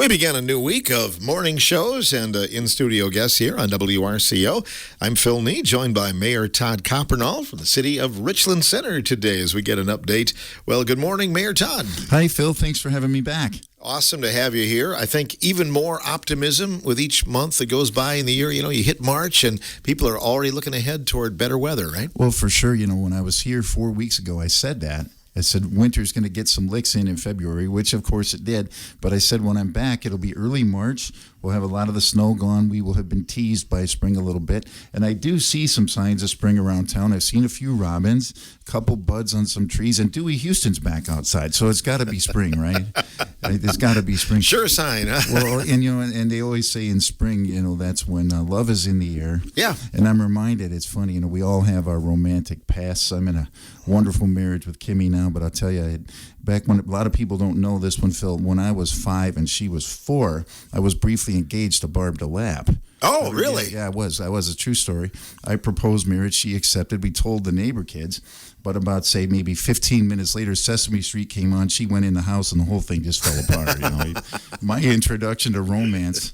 We began a new week of morning shows and in-studio guests here on WRCO. I'm Phil Nee, joined by Mayor Todd Coppernoll from the city of Richland Center today as we get an update. Well, good morning, Mayor Todd. Hi, Phil. Thanks for having me back. Awesome to have you here. I think even more optimism with each month that goes by in the year. You know, you hit March and people are already looking ahead toward better weather, right? Well, for sure. You know, when I was here 4 weeks ago, I said that. I said winter's going to get some licks in February, which of course it did. But I said when I'm back, it'll be early March. We'll have a lot of the snow gone. We will have been teased by spring a little bit. And I do see some signs of spring around town. I've seen a few robins, a couple buds on some trees, and Dewey Houston's back outside. So it's got to be spring, right? It's got to be spring. Sure sign, huh? Well, and you know, and they always say in spring, you know, that's when love is in the air. Yeah. And I'm reminded, it's funny, you know, we all have our romantic pasts. I'm in a wonderful marriage with Kimmy now, but I'll tell you, back when, a lot of people don't know this one, Phil, when I was 5 and she was 4, I was briefly engaged to Barb DeLapp. Oh, really? Yeah, I was. That was a true story. I proposed marriage. She accepted. We told the neighbor kids. But about, say, maybe 15 minutes later, Sesame Street came on. She went in the house, and the whole thing just fell apart. You know, my introduction to romance.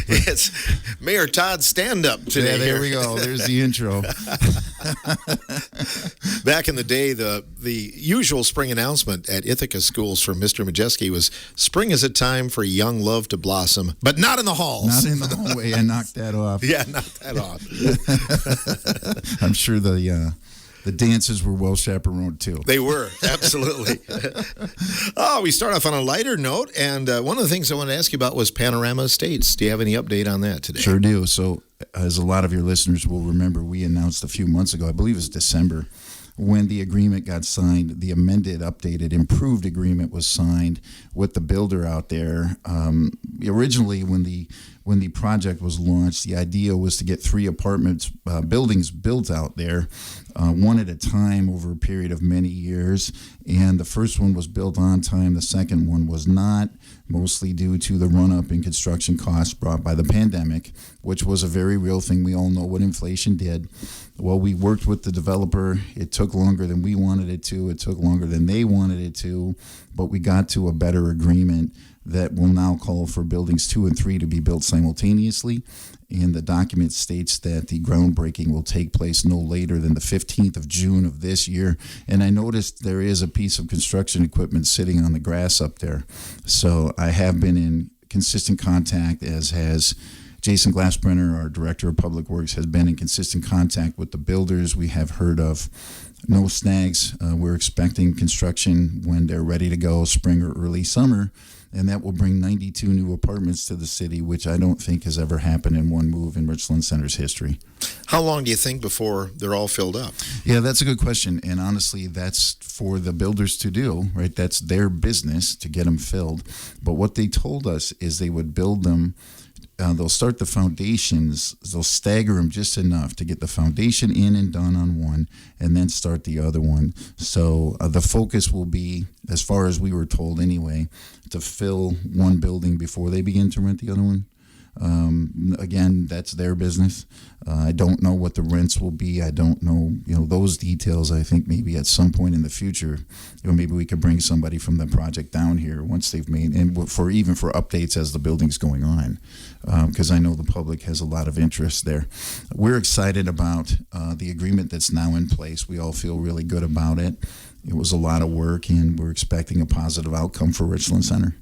It's Mayor Todd's stand-up today. Yeah, there we go. There's the intro. Back in the day, the usual spring announcement at Ithaca schools from Mr. Majeski was, spring is a time for young love to blossom, but not in the halls. Not in the hallway. I knocked that off. Yeah, knock that off. I'm sure the dances were well chaperoned, too. They were, absolutely. We start off on a lighter note, and one of the things I wanted to ask you about was Panorama Estates. Do you have any update on that today? Sure do. So, as a lot of your listeners will remember, we announced a few months ago, I believe it was December, when the agreement got signed, the amended, updated, improved agreement was signed with the builder out there. Originally, when the project was launched, the idea was to get 3 apartments buildings built out there, one at a time over a period of many years. And the first one was built on time. The second one was not, mostly due to the run-up in construction costs brought by the pandemic, which was a very real thing. We all know what inflation did. Well, we worked with the developer. It took longer than we wanted it to. It took longer than they wanted it to. But we got to a better agreement that will now call for buildings 2 and 3 to be built simultaneously. And the document states that the groundbreaking will take place no later than the 15th of June of this year. And I noticed there is a piece of construction equipment sitting on the grass up there. So I have been in consistent contact, as has Jason Glassbrenner, our Director of Public Works, has been in consistent contact with the builders. We have heard of no snags. We're expecting construction when they're ready to go, spring or early summer. And that will bring 92 new apartments to the city, which I don't think has ever happened in one move in Richland Center's history. How long do you think before they're all filled up? Yeah, that's a good question. And honestly, that's for the builders to do, right? That's their business to get them filled. But what they told us is they would build them. They'll start the foundations, they'll stagger them just enough to get the foundation in and done on one, and then start the other one. So the focus will be, as far as we were told anyway, to fill one building before they begin to rent the other one. Again, that's their business. I don't know what the rents will be. I don't know, those details. I think maybe at some point in the future, maybe we could bring somebody from the project down here once they've made, and for updates as the building's going on, because I know the public has a lot of interest there. We're excited about the agreement that's now in place. We all feel really good about it. It was a lot of work, and we're expecting a positive outcome for Richland Center.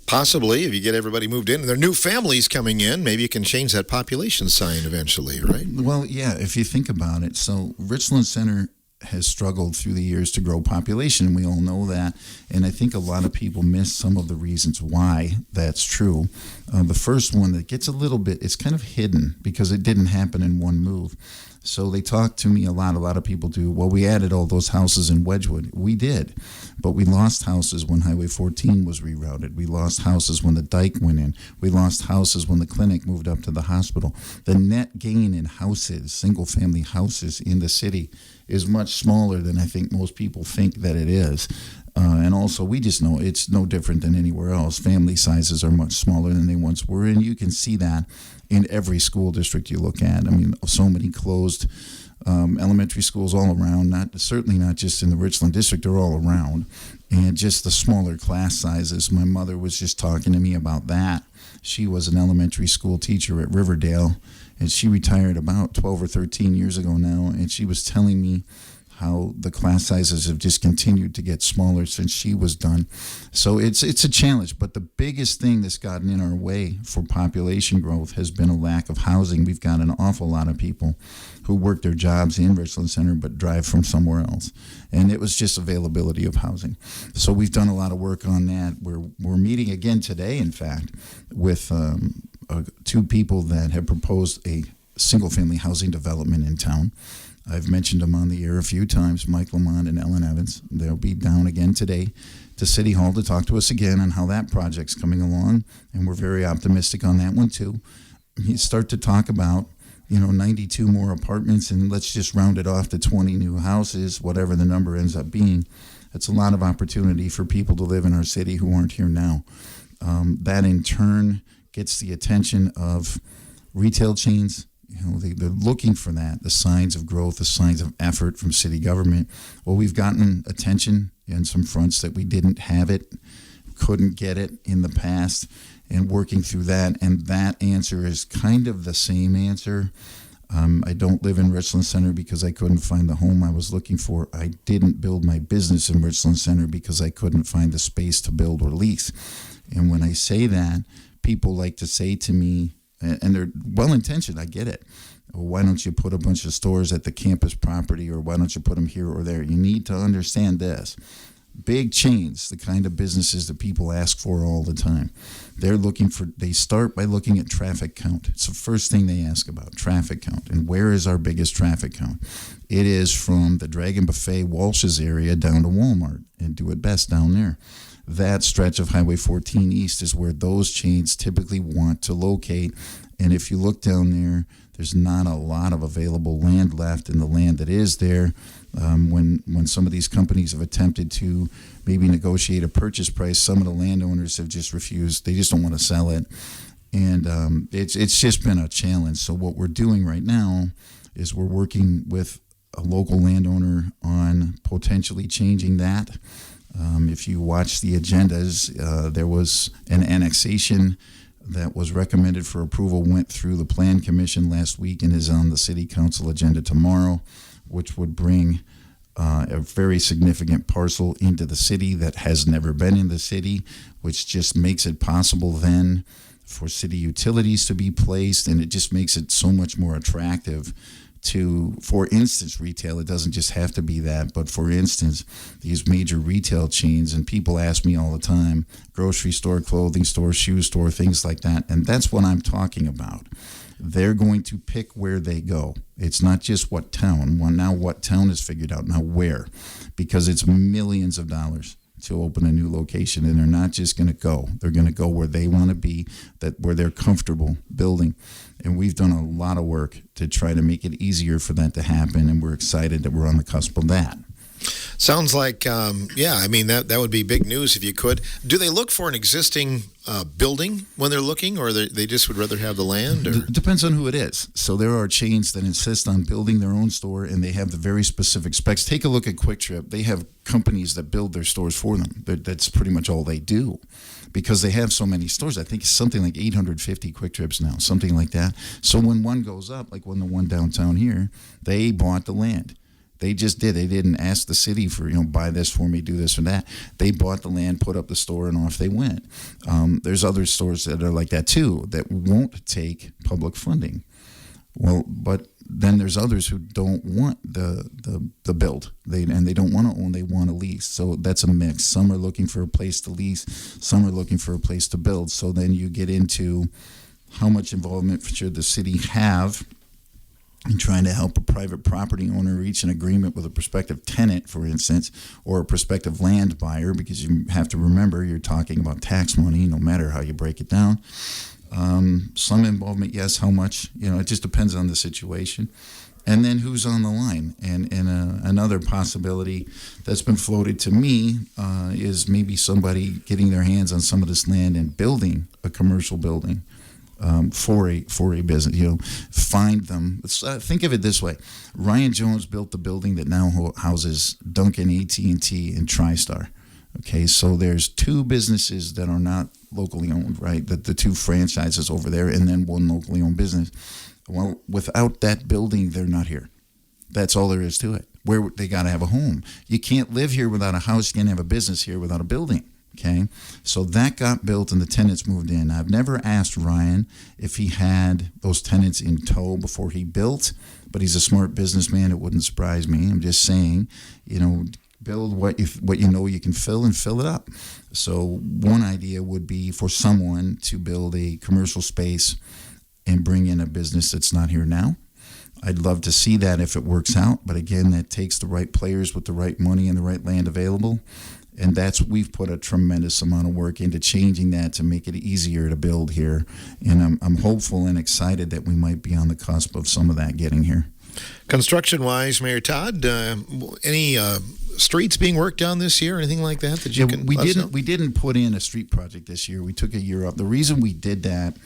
Possibly, if you get everybody moved in, and there are new families coming in, maybe you can change that population sign eventually, right? Well, yeah, if you think about it. So Richland Center has struggled through the years to grow population, and we all know that. And I think a lot of people miss some of the reasons why that's true. The first one that gets a little bit, it's kind of hidden because it didn't happen in one move. So they talk to me a lot of people do, well, we added all those houses in Wedgwood. We did, but we lost houses when Highway 14 was rerouted. We lost houses when the dike went in. We lost houses when the clinic moved up to the hospital. The net gain in houses, single-family houses in the city, is much smaller than I think most people think that it is. And also, we just know it's no different than anywhere else. Family sizes are much smaller than they once were, and you can see that in every school district you look at. I mean, so many closed elementary schools all around, certainly not just in the Richland district, they're all around. And just the smaller class sizes. My mother was just talking to me about that. She was an elementary school teacher at Riverdale, and she retired about 12 or 13 years ago now, and she was telling me how the class sizes have just continued to get smaller since she was done. So it's a challenge, but the biggest thing that's gotten in our way for population growth has been a lack of housing. We've got an awful lot of people who work their jobs in Richland Center but drive from somewhere else, and it was just availability of housing. So we've done a lot of work on that. We're meeting again today, in fact, with two people that have proposed a single-family housing development in town. I've mentioned them on the air a few times, Mike Lamont and Ellen Evans. They'll be down again today to City Hall to talk to us again on how that project's coming along, and we're very optimistic on that one too. You start to talk about 92 more apartments, and let's just round it off to 20 new houses, whatever the number ends up being. It's a lot of opportunity for people to live in our city who aren't here now. That in turn gets the attention of retail chains. They're looking for that, the signs of growth, the signs of effort from city government. Well, we've gotten attention in some fronts that we didn't have it, couldn't get it in the past, and working through that. And that answer is kind of the same answer. I don't live in Richland Center because I couldn't find the home I was looking for. I didn't build my business in Richland Center because I couldn't find the space to build or lease. And when I say that, people like to say to me, and they're well-intentioned, I get it. Well, why don't you put a bunch of stores at the campus property, or why don't you put them here or there? You need to understand this. Big chains, the kind of businesses that people ask for all the time, they start by looking at traffic count. It's the first thing they ask about, traffic count. And where is our biggest traffic count? It is from the Dragon Buffet, Walsh's area down to Walmart, and Do It Best down there. That stretch of Highway 14 East is where those chains typically want to locate. And if you look down there, there's not a lot of available land left, and the land that is there, when some of these companies have attempted to maybe negotiate a purchase price, some of the landowners have just refused. They just don't want to sell it. And it's just been a challenge. So what we're doing right now is we're working with a local landowner on potentially changing that. If you watch the agendas, there was an annexation that was recommended for approval, went through the Plan Commission last week and is on the City Council agenda tomorrow, which would bring a very significant parcel into the city that has never been in the city, which just makes it possible then for city utilities to be placed, and it just makes it so much more attractive to, for instance, retail. It doesn't just have to be that, but for instance, these major retail chains, and people ask me all the time, grocery store, clothing store, shoe store, things like that, and that's what I'm talking about. They're going to pick where they go. It's not just what town. Well, now what town is figured out, now where, because it's millions of dollars to open a new location, and they're not just going to go. They're going to go where they want to be, where they're comfortable building. And we've done a lot of work to try to make it easier for that to happen, and we're excited that we're on the cusp of that. Sounds like, that would be big news if you could. Do they look for an existing building when they're looking, or they just would rather have the land? Or? It depends on who it is. So there are chains that insist on building their own store, and they have the very specific specs. Take a look at Quick Trip. They have companies that build their stores for them. That's pretty much all they do, because they have so many stores. I think it's something like 850 Quick Trips now, something like that. So when one goes up, like when the one downtown here, they bought the land. They just did. They didn't ask the city for, buy this for me, do this or that. They bought the land, put up the store, and off they went. There's other stores that are like that too, that won't take public funding. Well, but then there's others who don't want the build. They don't want to own, they want to lease. So that's a mix. Some are looking for a place to lease, some are looking for a place to build. So then you get into how much involvement should the city have in trying to help a private property owner reach an agreement with a prospective tenant, for instance, or a prospective land buyer, because you have to remember you're talking about tax money no matter how you break it down. Some involvement, yes. How much? It just depends on the situation. And then who's on the line? And another possibility that's been floated to me is maybe somebody getting their hands on some of this land and building a commercial building for a business. Find them. Think of it this way: Ryan Jones built the building that now houses Dunkin', AT&T, and TriStar. Okay, so there's two businesses that are not locally owned, right? The two franchises over there, and then one locally owned business. Well, without that building, they're not here. That's all there is to it. Where they got to have a home. You can't live here without a house. You can't have a business here without a building. Okay, so that got built and the tenants moved in. I've never asked Ryan if he had those tenants in tow before he built, but he's a smart businessman. It wouldn't surprise me. I'm just saying, build what you know you can fill and fill it up. So one idea would be for someone to build a commercial space and bring in a business that's not here now. I'd love to see that if it works out, but again, that takes the right players with the right money and the right land available. And we've put a tremendous amount of work into changing that to make it easier to build here. And I'm hopeful and excited that we might be on the cusp of some of that getting here. Construction-wise, Mayor Todd, any streets being worked on this year, anything like that you can let us know? We didn't put in a street project this year. We took a year off. The reason we did that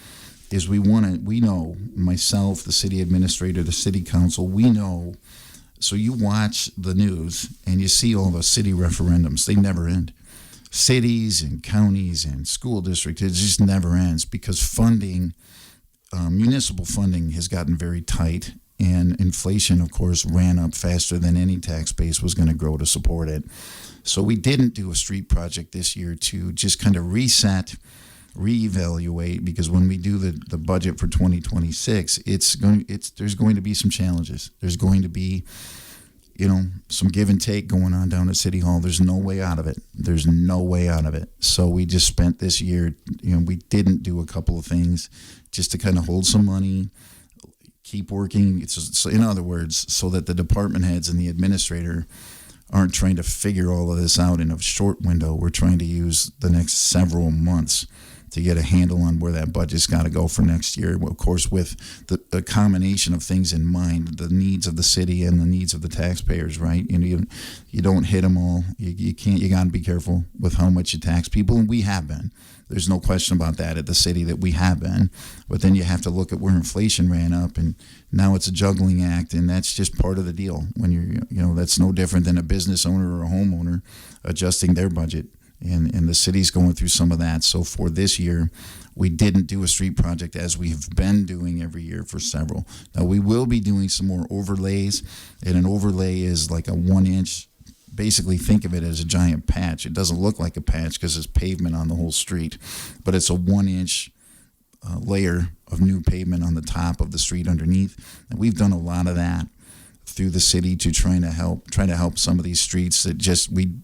is we know, myself, the city administrator, the city council, we know. So you watch the news and you see all the city referendums. They never end. Cities and counties and school districts, it just never ends because funding, municipal funding has gotten very tight. And inflation, of course, ran up faster than any tax base was going to grow to support it. So we didn't do a street project this year to just kind of reset, reevaluate, because when we do the budget for 2026, there's going to be some challenges. There's going to be, some give and take going on down at City Hall. There's no way out of it. There's no way out of it. So we just spent this year, we didn't do a couple of things just to kind of hold some money, keep working. So in other words, so that the department heads and the administrator aren't trying to figure all of this out in a short window. We're trying to use the next several months to get a handle on where that budget's got to go for next year. Of course, with the combination of things in mind, the needs of the city and the needs of the taxpayers, right? You don't hit them all. You can't. You got to be careful with how much you tax people, and we have been. There's no question about that at the city that we have been. But then you have to look at where inflation ran up, and now it's a juggling act, and that's just part of the deal. When that's no different than a business owner or a homeowner adjusting their budget. And the city's going through some of that. So for this year, we didn't do a street project as we've been doing every year for several. Now, we will be doing some more overlays, and an overlay is like a 1-inch. Basically, think of it as a giant patch. It doesn't look like a patch because it's pavement on the whole street, but it's a 1-inch layer of new pavement on the top of the street underneath. And we've done a lot of that through the city to try to help some of these streets that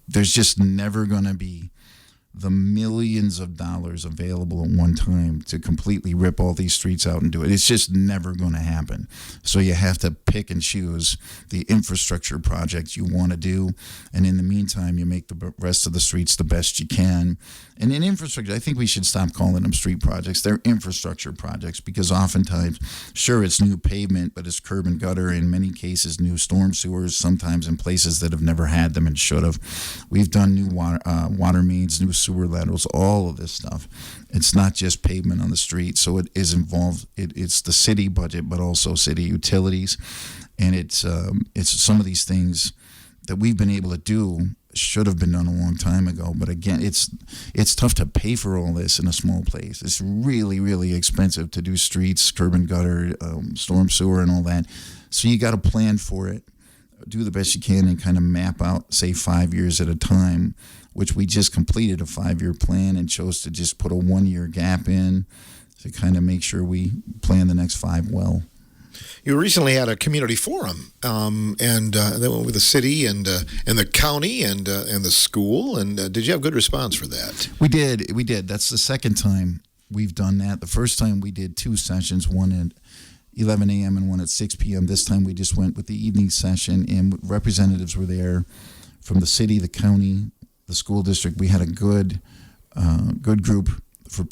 there's just never going to be the millions of dollars available at one time to completely rip all these streets out and do it. It's just never going to happen. So you have to pick and choose the infrastructure projects you want to do, and in the meantime, you make the rest of the streets the best you can. And in infrastructure, I think we should stop calling them street projects. They're infrastructure projects because oftentimes, sure, it's new pavement, but it's curb and gutter. In many cases, new storm sewers, sometimes in places that have never had them and should have. We've done new water mains, new sewer laterals, all of this stuff. It's not just pavement on the street, so it is involved. It's the city budget, but also city utilities, and it's some of these things that we've been able to do should have been done a long time ago. But again, it's tough to pay for all this in a small place. It's really, really expensive to do streets, curb and gutter, storm sewer, and all that. So you got to plan for it, do the best you can, and kind of map out, say, 5 years at a time, which we just completed a 5-year plan and chose to just put a 1-year gap in to kind of make sure we plan the next 5 well. You recently had a community forum, and that went with the city and the county and the school. And did you have good response for that? We did. That's the second time we've done that. The first time we did 2 sessions, one at 11 a.m. and one at 6 p.m. This time we just went with the evening session, and representatives were there from the city, the county, the school district. We had a good group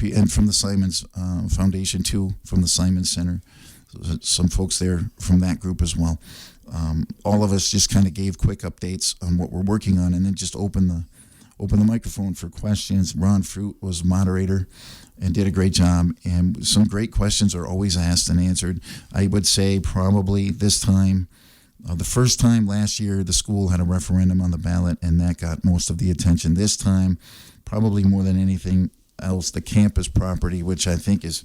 and from the Simons Foundation too, from the Simons Center. Some folks there from that group as well. All of us just kind of gave quick updates on what we're working on, and then just open the microphone for questions. Ron Fruit was moderator, and did a great job. And some great questions are always asked and answered. I would say probably this time, the first time last year, the school had a referendum on the ballot, and that got most of the attention. This time, probably more than anything else, the campus property, which I think is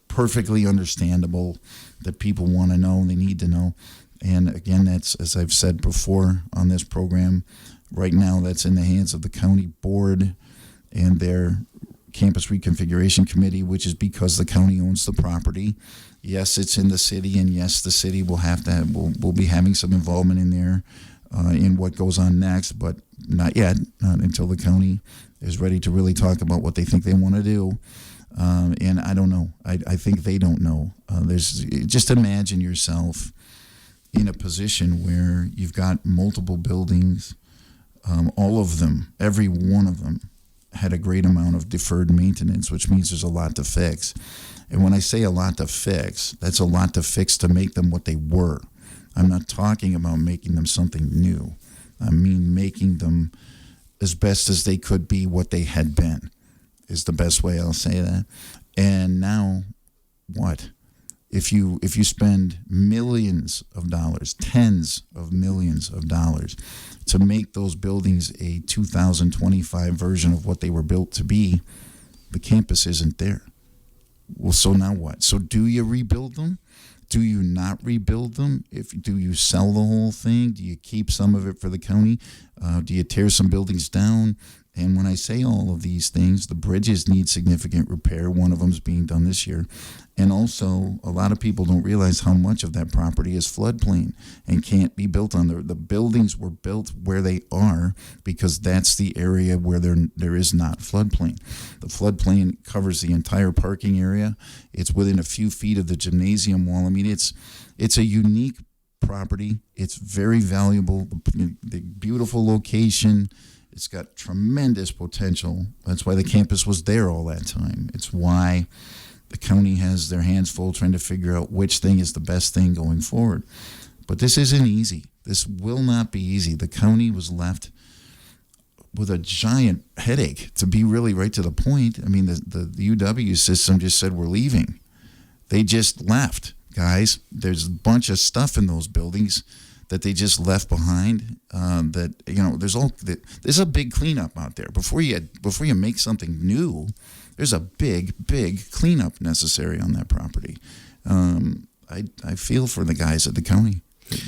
perfectly understandable, that people want to know, they need to know. And again, that's, as I've said before on this program, right now that's in the hands of the county board and their campus reconfiguration committee, which is because the county owns the property. Yes, it's in the city, and yes, the city will have to will be having some involvement in there in what goes on next, but not yet, not until the county is ready to really talk about what they think they want to do. And I don't know. I think they don't know. Just imagine yourself in a position where you've got multiple buildings, all of them, every one of them, had a great amount of deferred maintenance, which means there's a lot to fix. And when I say a lot to fix, that's a lot to fix to make them what they were. I'm not talking about making them something new. I mean making them as best as they could be what they had been, is the best way I'll say that. And now, what? If you spend millions of dollars, tens of millions of dollars, to make those buildings a 2025 version of what they were built to be, the campus isn't there. Well, so now what? So do you rebuild them? Do you not rebuild them? Do you sell the whole thing? Do you keep some of it for the county? Do you tear some buildings down? And when I say all of these things, the bridges need significant repair. One of them is being done this year. And also, a lot of people don't realize how much of that property is floodplain and can't be built on. The buildings were built where they are because that's the area where there is not floodplain. The floodplain covers the entire parking area. It's within a few feet of the gymnasium wall. I mean, it's a unique property. It's very valuable. The beautiful location. It's got tremendous potential. That's why the campus was there all that time. It's why the county has their hands full trying to figure out which thing is the best thing going forward. But this isn't easy. This will not be easy. The county was left with a giant headache, to be really right to the point. I mean, the UW system just said, we're leaving. They just left, guys. There's a bunch of stuff in those buildings that they just left behind. There's a big cleanup out there. Before you make something new, there's a big cleanup necessary on that property. I feel for the guys at the county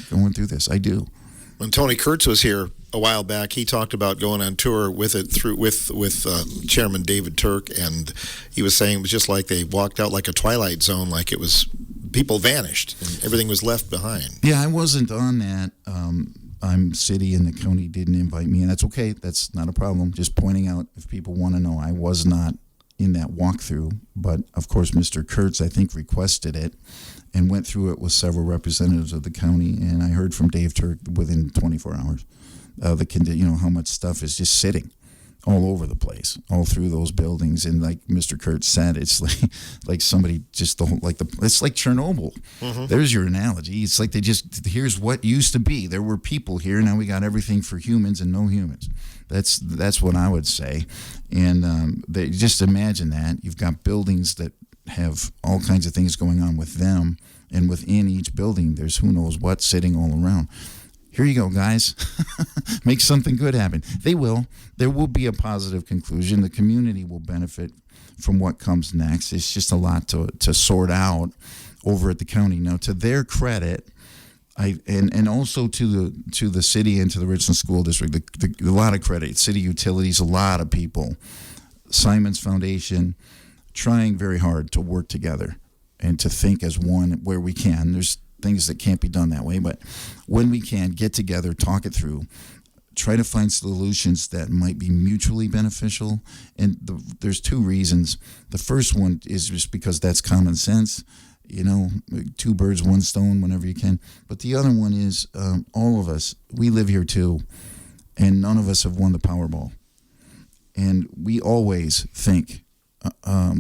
going through this. I do. When Tony Kurtz was here a while back, he talked about going on tour with Chairman David Turk, and he was saying it was just like they walked out like a Twilight Zone, like it was people vanished and everything was left behind. Yeah, I wasn't on that. I'm city and the county didn't invite me, and that's okay. That's not a problem. Just pointing out if people want to know, I was not in that walkthrough, but of course Mr. Kurtz, I think, requested it and went through it with several representatives of the county, and I heard from Dave Turk within 24 hours how much stuff is just sitting all over the place, all through those buildings. And like Mr. Kurtz said, it's like somebody just it's like Chernobyl. Mm-hmm. There's your analogy. It's like here's what used to be. There were people here. Now we got everything for humans and no humans. That's what I would say. And just imagine that. You've got buildings that have all kinds of things going on with them, and within each building, there's who knows what sitting all around. Here you go, guys. Make something good happen. They will. There will be a positive conclusion. The community will benefit from what comes next. It's just a lot to sort out over at the county. Now, to their credit, and also to the city and to the Richland School District, a lot of credit. City utilities, a lot of people. Simon's Foundation, trying very hard to work together and to think as one where we can. There's things that can't be done that way, but when we can, get together, talk it through, try to find solutions that might be mutually beneficial. And there's two reasons. The first one is just because that's common sense, two birds, one stone whenever you can. But the other one is all of us, we live here too, and none of us have won the Powerball. And we always think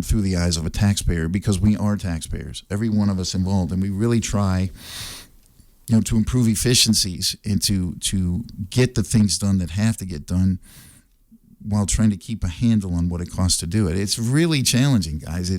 through the eyes of a taxpayer, because we are taxpayers, every one of us involved, and we really try to improve efficiencies and to get the things done that have to get done while trying to keep a handle on what it costs to do it. It's really challenging, guys.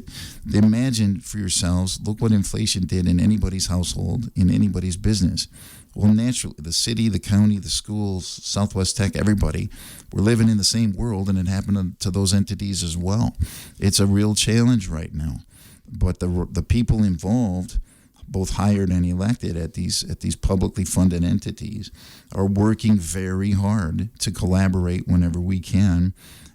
Imagine for yourselves, look what inflation did in anybody's household, in anybody's business. Well, naturally, the city, the county, the schools, Southwest Tech, everybody, we're living in the same world, and it happened to those entities as well. It's a real challenge right now. But the people involved, both hired and elected at these publicly funded entities, are working very hard to collaborate whenever we can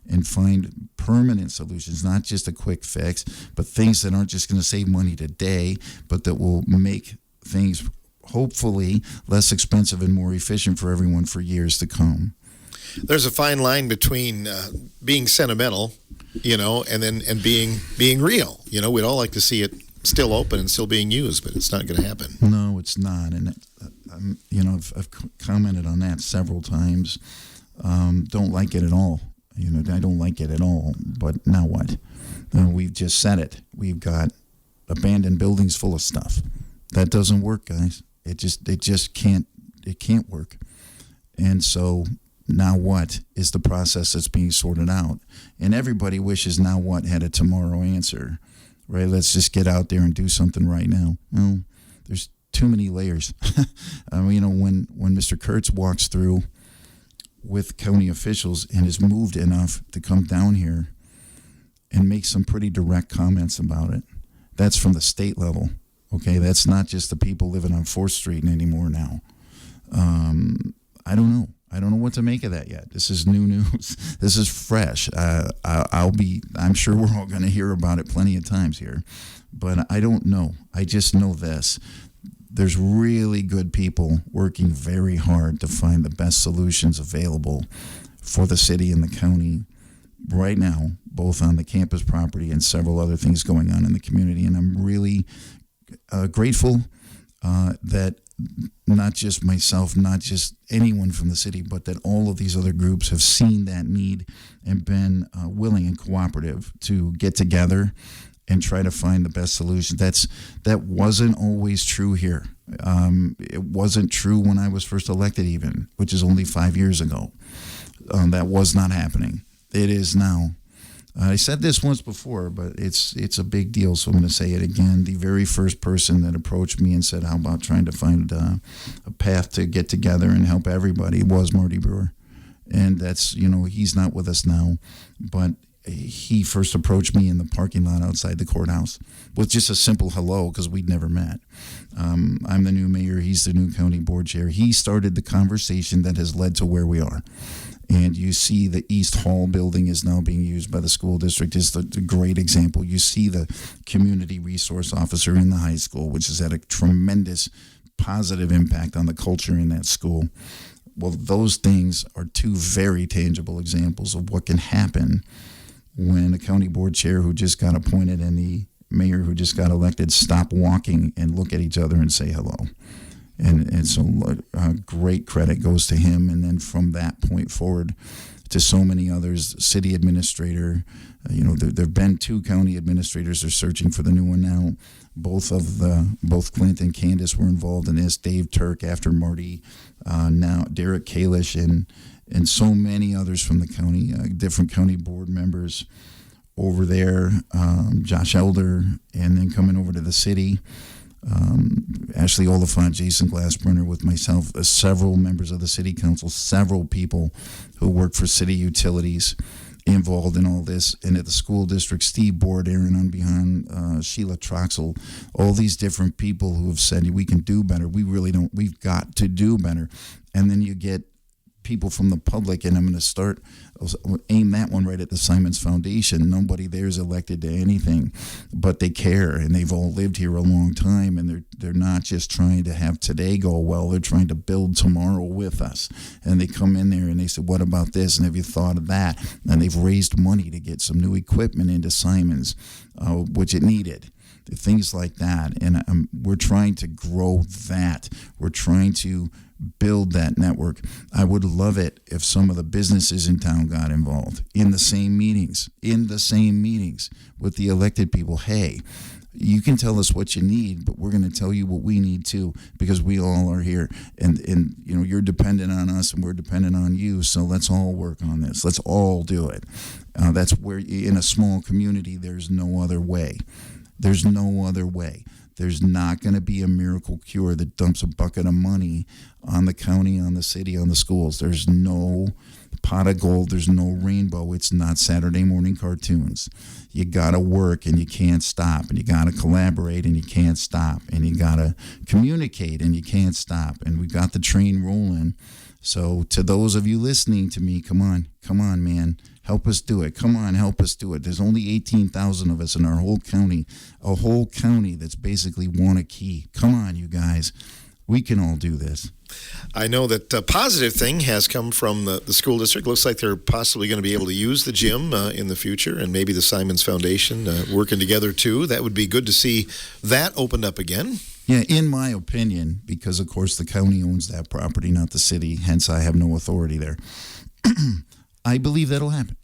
and find permanent solutions, not just a quick fix, but things that aren't just going to save money today, but that will make things hopefully less expensive and more efficient for everyone for years to come. There's a fine line between being sentimental, and being real. We'd all like to see it still open and still being used, but it's not going to happen. No, it's not, and I've commented on that several times. Don't like it at all. I don't like it at all. But now what? We've just said it. We've got abandoned buildings full of stuff. That doesn't work, guys. It just can't work. And so now what is the process that's being sorted out? And everybody wishes now what had a tomorrow answer, right? Let's just get out there and do something right now. Well, there's too many layers. When Mr. Kurtz walks through with county officials and is moved enough to come down here and make some pretty direct comments about it, that's from the state level. Okay, that's not just the people living on 4th Street anymore now. I don't know. I don't know what to make of that yet. This is new news. This is fresh. I'm sure we're all going to hear about it plenty of times here, but I don't know. I just know this. There's really good people working very hard to find the best solutions available for the city and the county right now, both on the campus property and several other things going on in the community. And I'm really grateful that not just myself, not just anyone from the city, but that all of these other groups have seen that need and been willing and cooperative to get together and try to find the best solution. That wasn't always true here. It wasn't true when I was first elected even, which is only 5 years ago. That was not happening. It is now. I said this once before, but it's a big deal, so I'm going to say it again. The very first person that approached me and said, how about trying to find a path to get together and help everybody was Marty Brewer. And that's, he's not with us now, but he first approached me in the parking lot outside the courthouse with just a simple hello because we'd never met. I'm the new mayor. He's the new county board chair. He started the conversation that has led to where we are. And you see the East Hall building is now being used by the school district is the great example. You see the community resource officer in the high school, which has had a tremendous positive impact on the culture in that school. Well, those things are two very tangible examples of what can happen when a county board chair who just got appointed and the mayor who just got elected stop walking and look at each other and say hello. And so great credit goes to him. And then from that point forward to so many others, city administrator, there have been 2 county administrators are searching for the new one now. Both Clint and Candace were involved in this. Dave Turk after Marty, now Derek Kalish and so many others from the county, different county board members over there, Josh Elder, and then coming over to the city. Ashley Oliphant, Jason Glassbrenner, with myself, several members of the city council, several people who work for city utilities involved in all this, and at the school district, Steve Board, Aaron Unbehan, Sheila Troxel, all these different people who have said we can do better. We really don't. We've got to do better. And then you get people from the public, and I'm going to aim that one right at the Simons Foundation. Nobody there is elected to anything, but they care, and they've all lived here a long time, and they're not just trying to have today go well, they're trying to build tomorrow with us. And they come in there and they say, what about this, and have you thought of that? And they've raised money to get some new equipment into Simons, which it needed. things like that. And we're trying to grow that. We're trying to build that network. I would love it if some of the businesses in town got involved in the same meetings with the elected people. Hey, you can tell us what you need, but we're going to tell you what we need too, because we all are here, and you're dependent on us and we're dependent on you. So let's all work on this. Let's all do it. That's where in a small community, there's no other way. There's no other way. There's not going to be a miracle cure that dumps a bucket of money on the county, on the city, on the schools. There's no pot of gold. There's no rainbow. It's not Saturday morning cartoons. You got to work and you can't stop, and you got to collaborate and you can't stop, and you got to communicate and you can't stop. And we got the train rolling. So to those of you listening to me, come on, man. Help us do it. Come on, help us do it. There's only 18,000 of us in our whole county, a whole county that's basically won a key. Come on, you guys. We can all do this. I know that a positive thing has come from the school district. Looks like they're possibly going to be able to use the gym in the future, and maybe the Simons Foundation working together too. That would be good to see that opened up again. Yeah, in my opinion, because of course the county owns that property, not the city, hence I have no authority there. I believe that'll happen.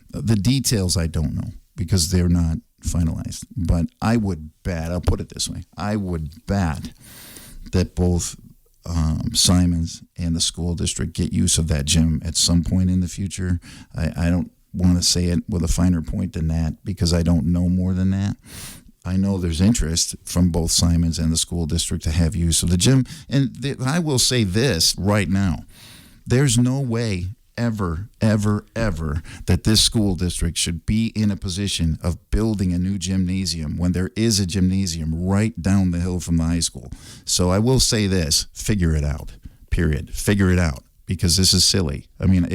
The details I don't know because they're not finalized. But I would bet, I'll put it this way, I would bet that both Simons and the school district get use of that gym at some point in the future. I don't want to say it with a finer point than that because I don't know more than that. I know there's interest from both Simons and the school district to have use of the gym. And I will say this right now. There's no way ever that this school district should be in a position of building a new gymnasium when there is a gymnasium right down the hill from the high school. So I will say this, figure it out, period. Figure it out, because this is silly. I mean,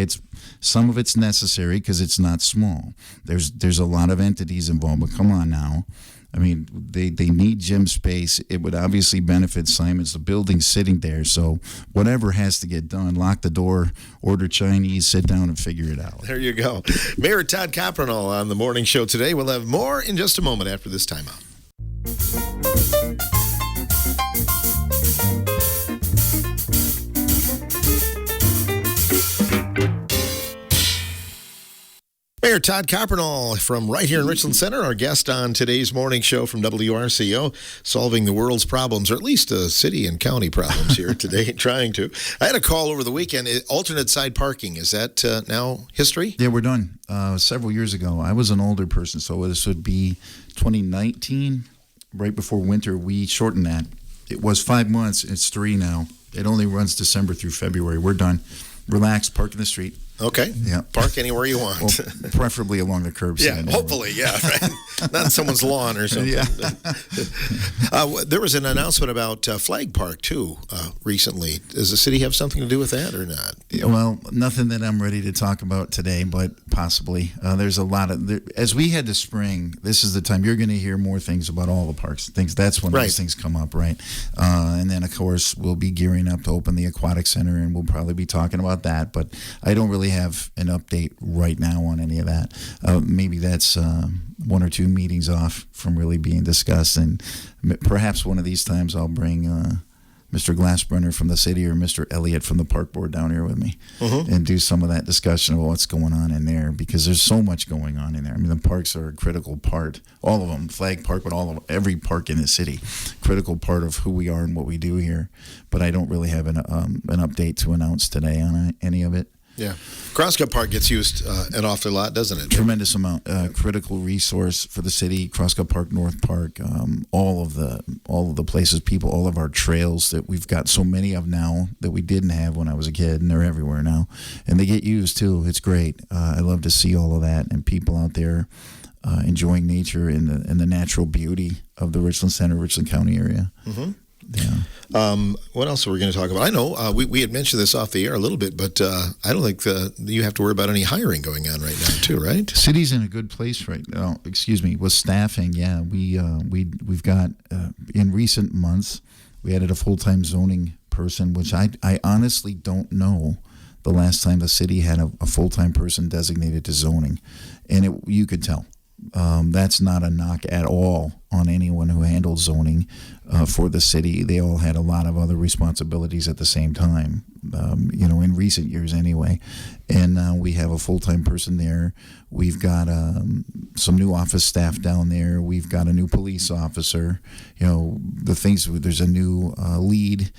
some of it's necessary because it's not small. There's a lot of entities involved, but come on now. I mean, they need gym space. It would obviously benefit Simons. The building's sitting there, so whatever has to get done, lock the door, order Chinese, sit down and figure it out. There you go. Mayor Todd Coppernoll on the morning show today. We'll have more in just a moment after this timeout. Mayor Todd Coppernoll from right here in Richland Center, our guest on today's morning show from WRCO, solving the world's problems, or at least city and county problems here today, trying to. I had a call over the weekend, alternate side parking. Is that now history? Yeah, we're done. Several years ago, I was an older person, so this would be 2019, right before winter. We shortened that. It was 5 months. It's 3 now. It only runs December through February. We're done. Relax, park in the street. Okay. Yeah. Park anywhere you want. Well, preferably along the curbside. Yeah, hopefully, yeah. Right? Not on someone's lawn or something. Yeah. There was an announcement about Flag Park, too, recently. Does the city have something to do with that or not? Well, nothing that I'm ready to talk about today, but possibly. There's a lot of... as we head to spring, this is the time you're going to hear more things about all the parks. That's when those things come up, right? And then, of course, we'll be gearing up to open the Aquatic Center, and we'll probably be talking about that. But I don't really have an update right now on any of that. Maybe that's 1 or 2 meetings off from really being discussed, and perhaps one of these times I'll bring Mr. Glassbrenner from the city or Mr. Elliott from the park board down here with me and do some of that discussion of what's going on in there, because there's so much going on in there. I mean, the parks are a critical part, all of them, Flag Park, but every park in the city, critical part of who we are and what we do here. But I don't really have an update to announce today on any of it. Yeah. Crosscut Park gets used an awful lot, doesn't it? Tremendous amount. Critical resource for the city. Crosscut Park, North Park, all of the places, people, all of our trails that we've got so many of now that we didn't have when I was a kid, and they're everywhere now. And they get used too. It's great. I love to see all of that and people out there enjoying nature and the natural beauty of the Richland Center, Richland County area. Mm-hmm. Yeah. What else are we going to talk about? I know we had mentioned this off the air a little bit, but I don't think you have to worry about any hiring going on right now, too, right? City's in a good place right now. With staffing, yeah. We've got in recent months we added a full-time zoning person, which I honestly don't know the last time the city had a full-time person designated to zoning, and you could tell. That's not a knock at all on anyone who handled zoning for the city. They all had a lot of other responsibilities at the same time, in recent years anyway. And now we have a full-time person there. We've got some new office staff down there. We've got a new police officer. There's a new lead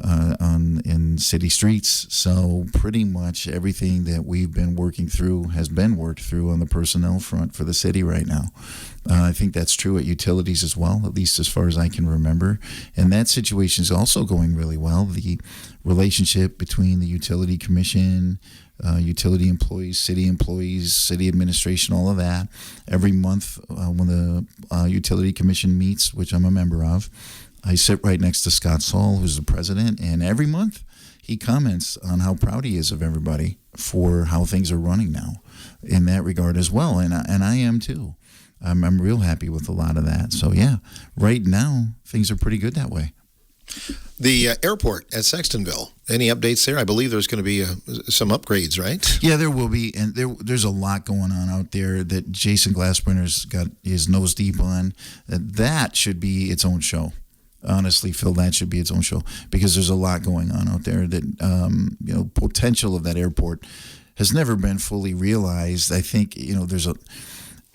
in city streets. So pretty much everything that we've been working through has been worked through on the personnel front for the city right now. I think that's true at utilities as well, at least as far as I can remember. And that situation is also going really well. The relationship between the utility commission, utility employees, city administration, all of that. Every month when the utility commission meets, which I'm a member of, I sit right next to Scott Saul, who's the president, and every month he comments on how proud he is of everybody for how things are running now in that regard as well. And I am too. I'm real happy with a lot of that. So yeah, right now things are pretty good that way. The airport at Sextonville, any updates there? I believe there's going to be some upgrades, right? Yeah, there will be, and there's a lot going on out there that Jason Glassbrenner's got his nose deep on. That should be its own show. Honestly, Phil, that should be its own show because there's a lot going on out there that, potential of that airport has never been fully realized. I think,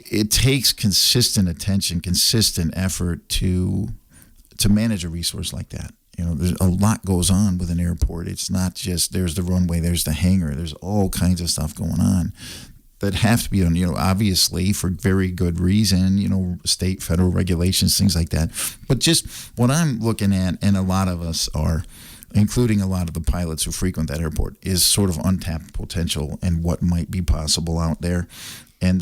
it takes consistent attention, consistent effort to manage a resource like that. There's a lot goes on with an airport. It's not just there's the runway, there's the hangar, there's all kinds of stuff going on that have to be done, obviously for very good reason, state, federal regulations, things like that. But just what I'm looking at, and a lot of us are, including a lot of the pilots who frequent that airport, is sort of untapped potential and what might be possible out there. And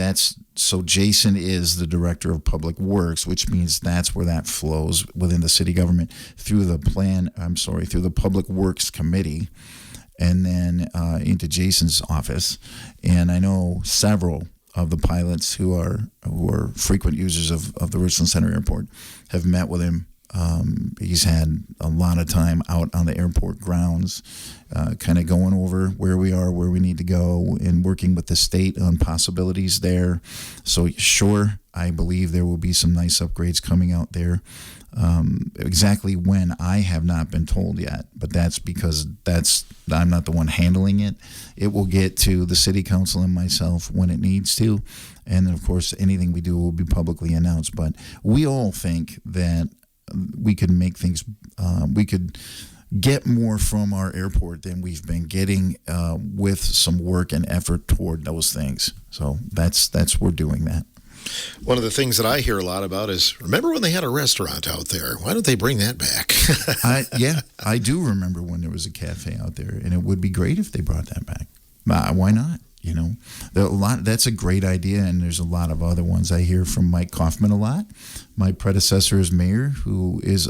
so Jason is the director of public works, which means that's where that flows within the city government through the public works committee, and then into Jason's office. And I know several of the pilots who are frequent users of the Richland Center Airport have met with him. He's had a lot of time out on the airport grounds, kind of going over where we are, where we need to go, and working with the state on possibilities there. So sure, I believe there will be some nice upgrades coming out there. Exactly when, I have not been told yet, but that's because I'm not the one handling it. It will get to the city council and myself when it needs to. And then, of course, anything we do will be publicly announced. But we all think that we could make things, we could get more from our airport than we've been getting with some work and effort toward those things. So we're doing that. One of the things that I hear a lot about is, remember when they had a restaurant out there? Why don't they bring that back? I do remember when there was a cafe out there, and it would be great if they brought that back. Why not? That's a great idea, and there's a lot of other ones. I hear from Mike Kaufman a lot. My predecessor as mayor, who is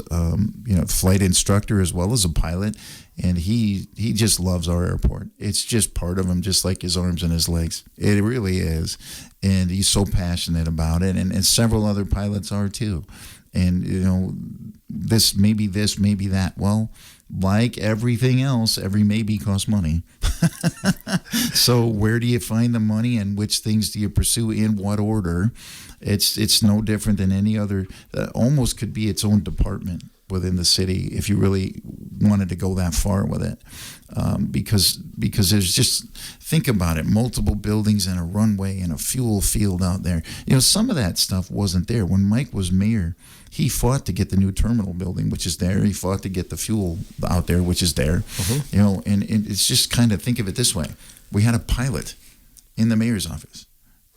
flight instructor as well as a pilot, and he just loves our airport. It's just part of him, just like his arms and his legs. It really is, and he's so passionate about it, and several other pilots are too. And this, maybe that. Well, like everything else, every maybe costs money. So where do you find the money, and which things do you pursue in what order? It's no different than any other. Almost could be its own department within the city if you really wanted to go that far with it. Because there's just, think about it, multiple buildings and a runway and a fuel field out there. Some of that stuff wasn't there. When Mike was mayor, he fought to get the new terminal building, which is there. He fought to get the fuel out there, which is there. Mm-hmm. And it's just kind of, think of it this way. We had a pilot in the mayor's office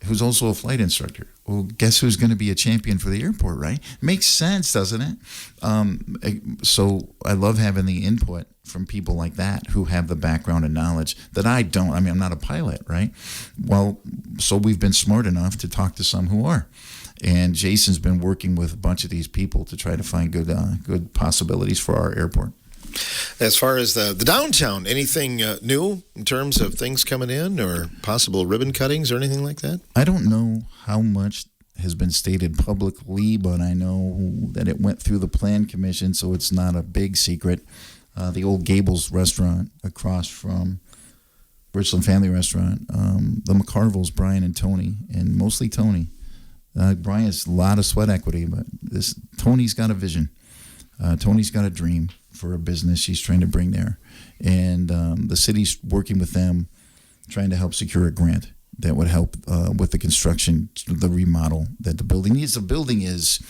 who's also a flight instructor. Well, guess who's going to be a champion for the airport, right? Makes sense, doesn't it? So I love having the input from people like that who have the background and knowledge that I don't. I mean, I'm not a pilot, right? Well, so we've been smart enough to talk to some who are. And Jason's been working with a bunch of these people to try to find good possibilities for our airport. As far as the downtown, anything new in terms of things coming in or possible ribbon cuttings or anything like that? I don't know how much has been stated publicly, but I know that it went through the Plan Commission, so it's not a big secret. The old Gables restaurant across from Richland Family Restaurant, the McCarvels, Brian and Tony, and mostly Tony, Brian's a lot of sweat equity, but Tony's got a vision. Tony's got a dream for a business she's trying to bring there. And the city's working with them, trying to help secure a grant that would help with the construction, the remodel that the building needs. The building is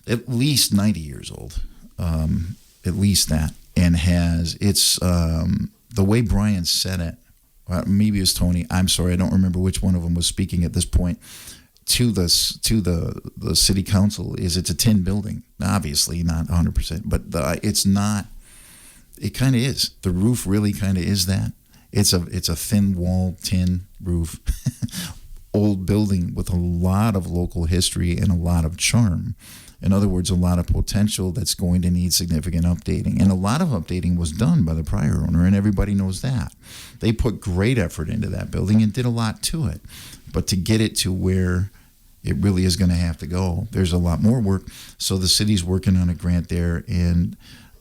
at least 90 years old, at least that, and it's the way Brian said it, maybe it was Tony, I'm sorry, I don't remember which one of them was speaking at this point, to the city council, is it's a tin building. Obviously not 100%, but it's not, it kind of is. The roof really kind of is that. It's a thin wall tin roof, old building with a lot of local history and a lot of charm. In other words, a lot of potential that's going to need significant updating. And a lot of updating was done by the prior owner, and everybody knows that. They put great effort into that building and did a lot to it. But to get it to where it really is going to have to go, there's a lot more work. So the city's working on a grant there, and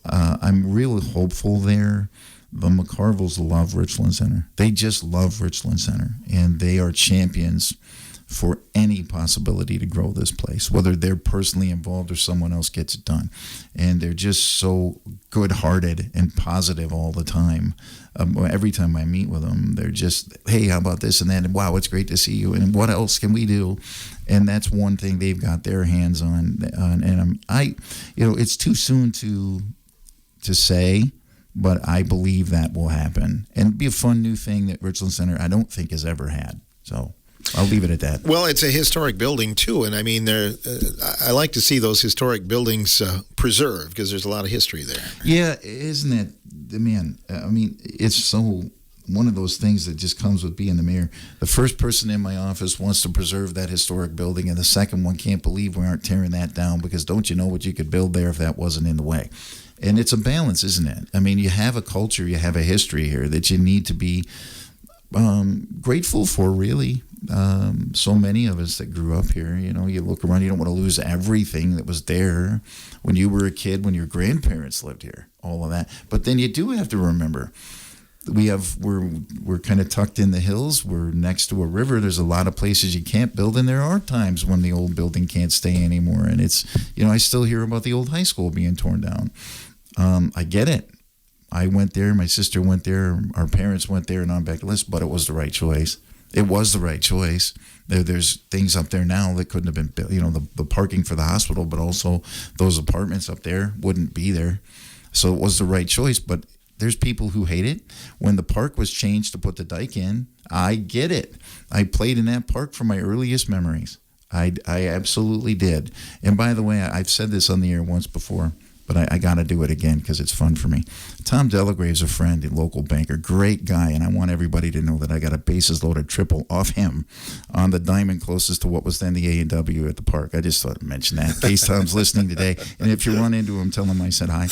I'm really hopeful there. The McCarvilles love Richland Center. They just love Richland Center, and they are champions for any possibility to grow this place, whether they're personally involved or someone else gets it done. And they're just so good-hearted and positive all the time. Every time I meet with them, they're just, hey, how about this and that? And wow, it's great to see you. And what else can we do? And that's one thing they've got their hands on. And it's too soon to say, but I believe that will happen. And it'd be a fun new thing that Richland Center, I don't think, has ever had. So I'll leave it at that. Well, it's a historic building, too. And, I mean, I like to see those historic buildings preserved because there's a lot of history there. Yeah, isn't it? Man, I mean, it's so one of those things that just comes with being the mayor. The first person in my office wants to preserve that historic building, and the second one can't believe we aren't tearing that down because don't you know what you could build there if that wasn't in the way? And it's a balance, isn't it? I mean, you have a culture, you have a history here that you need to be grateful for, really. So many of us that grew up here, you look around, you don't want to lose everything that was there when you were a kid, when your grandparents lived here, all of that. But then you do have to remember, we're kind of tucked in the hills. We're next to a river. There's a lot of places you can't build, and there are times when the old building can't stay anymore. And it's, I still hear about the old high school being torn down. I get it. I went there. My sister went there. Our parents went there, and on back to the list. But it was the right choice. It was the right choice. There's things up there now that couldn't have been built. The parking for the hospital, but also those apartments up there wouldn't be there. So it was the right choice. But there's people who hate it. When the park was changed to put the dike in, I get it. I played in that park from my earliest memories. I absolutely did. And by the way, I've said this on the air once before, but I got to do it again because it's fun for me. Tom Delagrave's a friend, a local banker, great guy, and I want everybody to know that I got a bases-loaded triple off him on the diamond closest to what was then the A&W at the park. I just thought I'd mention that in case Tom's listening today. And if you run into him, tell him I said hi.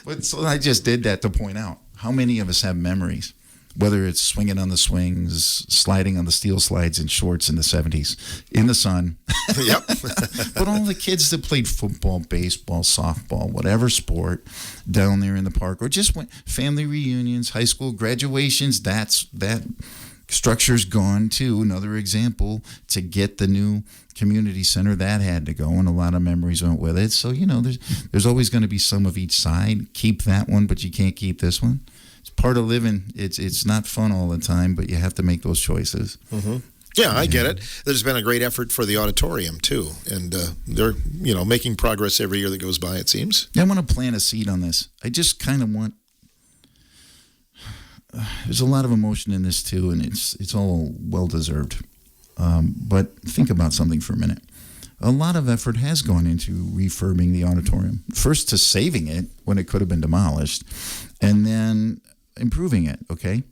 But so I just did that to point out how many of us have memories, whether it's swinging on the swings, sliding on the steel slides in shorts in the 70s, in the sun. Yep. But all the kids that played football, baseball, softball, whatever sport, down there in the park, or just went family reunions, high school graduations, that structure's gone too. Another example, to get the new community center, that had to go, and a lot of memories went with it. So, there's always going to be some of each side. Keep that one, but you can't keep this one. It's part of living. It's not fun all the time, but you have to make those choices. Mm-hmm. Yeah, I get it. There's been a great effort for the auditorium, too. And they're, making progress every year that goes by, it seems. I want to plant a seed on this. I just kind of want... there's a lot of emotion in this, too, and it's all well-deserved. But think about something for a minute. A lot of effort has gone into refurbing the auditorium. First to saving it when it could have been demolished, and then improving it, okay?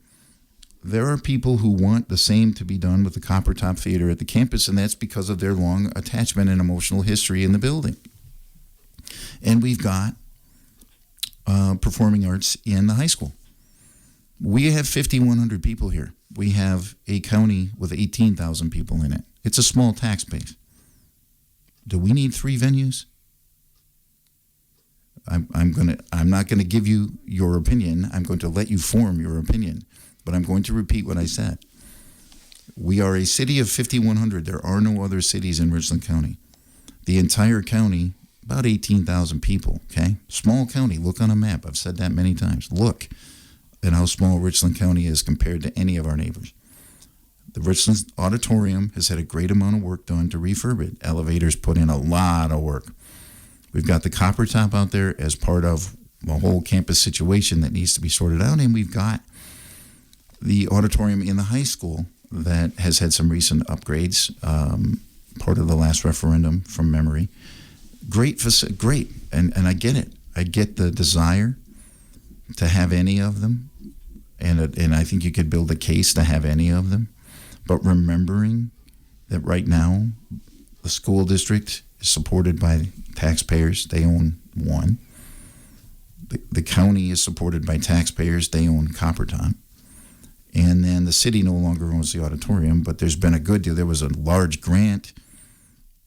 There are people who want the same to be done with the Copper Top Theater at the campus, and that's because of their long attachment and emotional history in the building. And we've got performing arts in the high school. We have 5,100 people here. We have a county with 18,000 people in it. It's a small tax base. Do we need 3 venues? I'm not gonna give you your opinion. I'm going to let you form your opinion, but I'm going to repeat what I said. We are a city of 5,100. There are no other cities in Richland County. The entire county, about 18,000 people, okay? Small county. Look on a map. I've said that many times. Look at how small Richland County is compared to any of our neighbors. The Richland Auditorium has had a great amount of work done to refurb it. Elevators put in a lot of work. We've got the copper top out there as part of a whole campus situation that needs to be sorted out, and we've got the auditorium in the high school that has had some recent upgrades, part of the last referendum from memory. Great, and I get it. I get the desire to have any of them, and I think you could build a case to have any of them. But remembering that right now, the school district is supported by taxpayers. They own one. The county is supported by taxpayers. They own Copperton. And then the city no longer owns the auditorium, but there's been a good deal. There was a large grant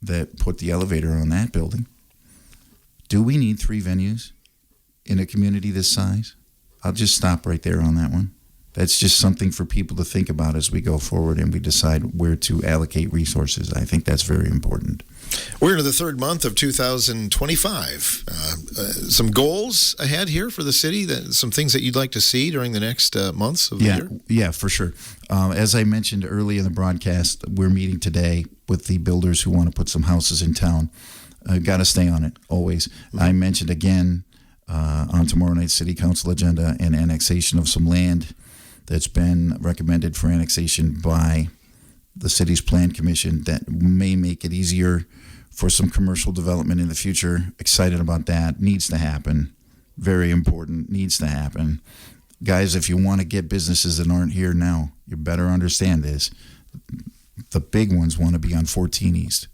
that put the elevator on that building. Do we need 3 venues in a community this size? I'll just stop right there on that one. That's just something for people to think about as we go forward and we decide where to allocate resources. I think that's very important. We're into the third month of 2025. Some goals ahead here for the city, some things that you'd like to see during the next months of the year? Yeah, for sure. As I mentioned early in the broadcast, we're meeting today with the builders who want to put some houses in town. Got to stay on it, always. Mm-hmm. I mentioned again on tomorrow night's city council agenda an annexation of some land that's been recommended for annexation by the city's plan commission that may make it easier for some commercial development in the future. Excited about that. Needs to happen. Very important. Needs to happen. Guys, if you want to get businesses that aren't here now, you better understand this. The big ones want to be on 14 East.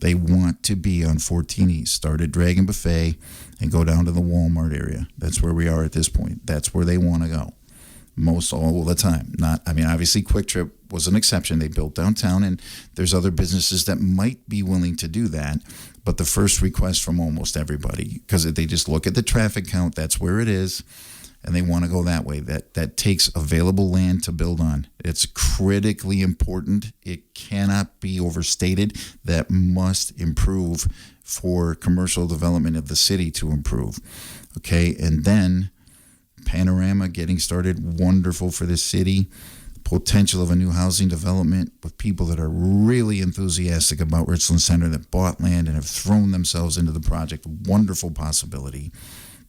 They want to be on 14 East. Start at Dragon Buffet and go down to the Walmart area. That's where we are at this point. That's where they want to go. Most all the time. Obviously Quick Trip was an exception. They built downtown, and there's other businesses that might be willing to do that. But the first request from almost everybody, because they just look at the traffic count, that's where it is, and they want to go that way. That takes available land to build on. It's critically important. It cannot be overstated. That must improve for commercial development of the city to improve. Okay, and then Panorama getting started, wonderful for the city. Potential of a new housing development with people that are really enthusiastic about Richland Center, that bought land and have thrown themselves into the project. Wonderful possibility.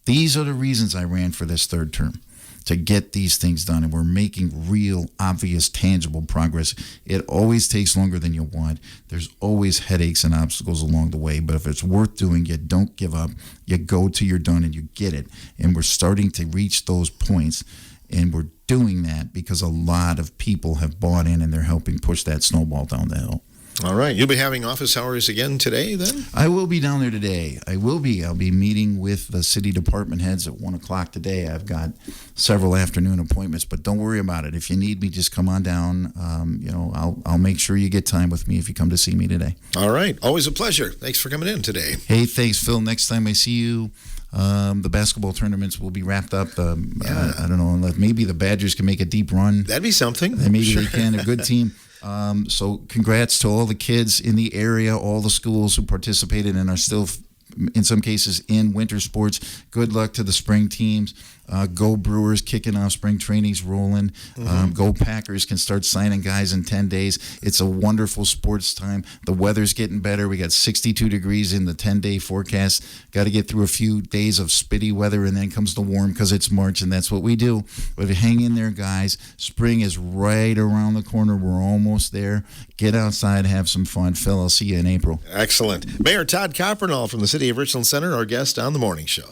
These are the reasons I ran for this third term, to get these things done, and we're making real, obvious, tangible progress. It always takes longer than you want. There's always headaches and obstacles along the way, but if it's worth doing, you don't give up. You go till you're done and you get it. And we're starting to reach those points, and we're doing that because a lot of people have bought in and they're helping push that snowball down the hill. All right. You'll be having office hours again today, then? I will be down there today. I'll be meeting with the city department heads at 1 o'clock today. I've got several afternoon appointments, but don't worry about it. If you need me, just come on down. I'll make sure you get time with me if you come to see me today. All right. Always a pleasure. Thanks for coming in today. Hey, thanks, Phil. Next time I see you, the basketball tournaments will be wrapped up. I don't know, unless maybe the Badgers can make a deep run. That'd be something. Maybe sure. They can. A good team. So congrats to all the kids in the area, all the schools who participated and are still, in some cases, in winter sports. Good luck to the spring teams. Go Brewers, kicking off spring trainings rolling. Go Packers can start signing guys in 10 days. It's a wonderful sports time. The weather's getting better. We got 62 degrees in the 10-day forecast. Got to get through a few days of spitty weather, and then comes the warm because it's March, and that's what we do. But hang in there, guys. Spring is right around the corner. We're almost there. Get outside, have some fun. Phil, I'll see you in April. Excellent. Mayor Todd Coppernoll from the City of Richland Center, our guest on The Morning Show.